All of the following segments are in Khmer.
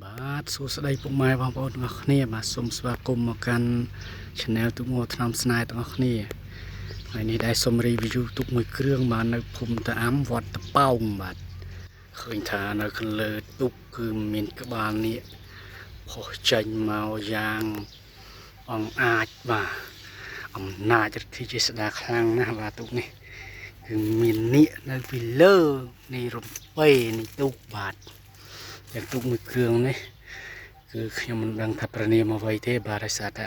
បាទសួស្តីពុកម៉ែបងប្អូនទាំងអស់គ្នាបាទសូមស្វាគមន៍មកកាន់ Channel ទូកងថ្នាំស្នេហ៍ទាំងអស់គ្នាថ្ងៃនេះដែរសូម review ទូកមួយគ្រឿងបាទនៅភូមិតាអាំវត្តតប៉ោងបាទឃើញថានៅខាងលើទូកគឺមានក្បាលនេះផុសចេញមកយ៉ាងអង្អាចបាទអំណាចឫទ្ធិជាស្ដាខ្លាំងណាស់បាទទូកនេះគឺមាននៀកនៅពីលើនៃរំពេនៃទូកបាទយ៉ាងទូកមួយគ្រឿងនេះគឺខ្ញុំមិនដឹងថាប្រនាមអ្វីទេបាទដោយសារតែ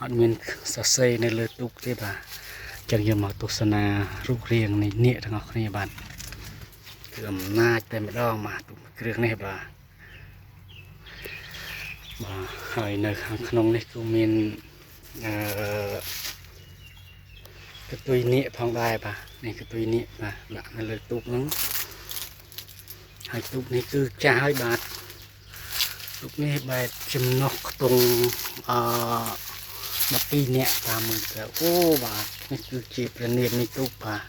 អត់មានសរសេរនៅលើទូកទេបាទអញ្ចឹងយើងមកទស្សនារូបរាងនៃនៀកទាំងអស់គ្នាបាទគឺអំណាចតែម្ដងបាទទូកមួយគ្រឿងនេះបាទហើយនៅខាងក្នុងនេះគឺមានកតុយនៀកផងដែរបាទនេះកតុយនៀកបាទដាក់នៅលើទូកហ្នឹងហើយទូកនេះគឺចាស់ហើយបាទទូកនេះបែបចំណុះខ្ទង់12នាក់តាមមើលទៅអូបាទនេះគឺជាព្រះនាមនៃទូកបាទ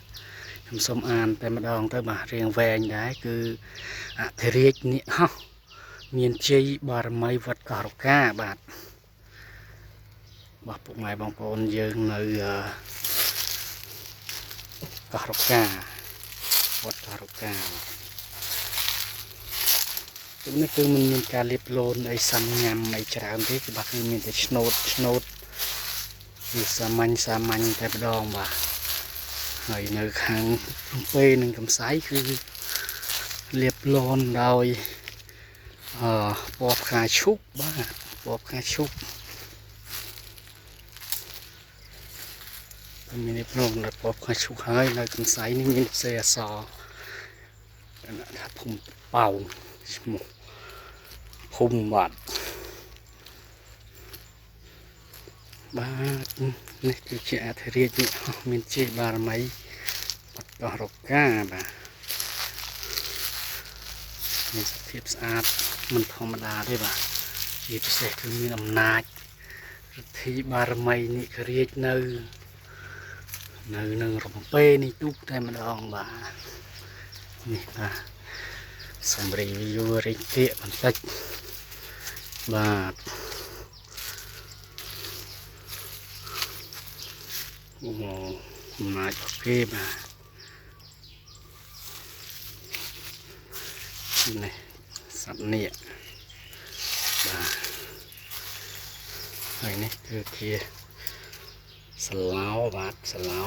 ខ្ញុំសូមអានតែម្ដងទៅបាទរៀងវែងដែរគឺអធិរាជនិហោះមានជ័យបារមីវត្តកោរកាបាទបាទពុកម៉ែបងប្អូនយើងនៅកោរកាវត្តកោរកាទូកនេះគឺមិនមានការលាបឡូនអីសាំញ៉ាំអីច្រើនទេគឺបាទគឺមានតែឆ្នោតគឺសាមញ្ញតែម្ដងបាទហើយនៅខាងភ្នំពេញនិងកំសៃគឺលាបឡូនដោយពណ៌ផ្កាឈូកបាទពណ៌ផ្កាឈូកមាននេះភ្នំនៅពណ៌ផ្កាឈូកហើយនៅកំសៃនេះមានសេអសថាភូមិប៉ោងឈ្មោះភូមិបាទនេះគឺជាអធិរាជនេះមានជ័យបារមីវត្តកោរកាបាទមានសភាពស្អាតមិនធម្មតាទេបាទជាពិសេសគឺមានអំណាចឫទ្ធិបារមីនិករាជនៅនឹងរំពេនៃទូកតែម្ដងបាទនេះបាទសូមរីវីវរីកៀកបន្តិចបាទអូអំណាចអូខេបាទនេះសត្វនៀកបាទហើយនេះគឺជាស្លោបាទស្លោ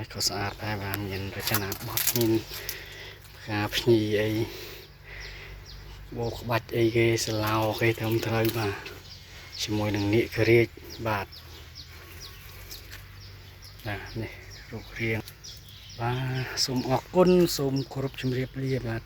នេះក៏ស្អាតដែរបាទមានរចនាបថមានផ្កាភ្ញីអីបូក្បាច់អីគេស្លោគេត្រឹមត្រូវបាទជាមួយនឹងនាគរាជបាទនេះរូបរាងបាទសូមអរគុណសូមគោរពជម្រាបលាបាទ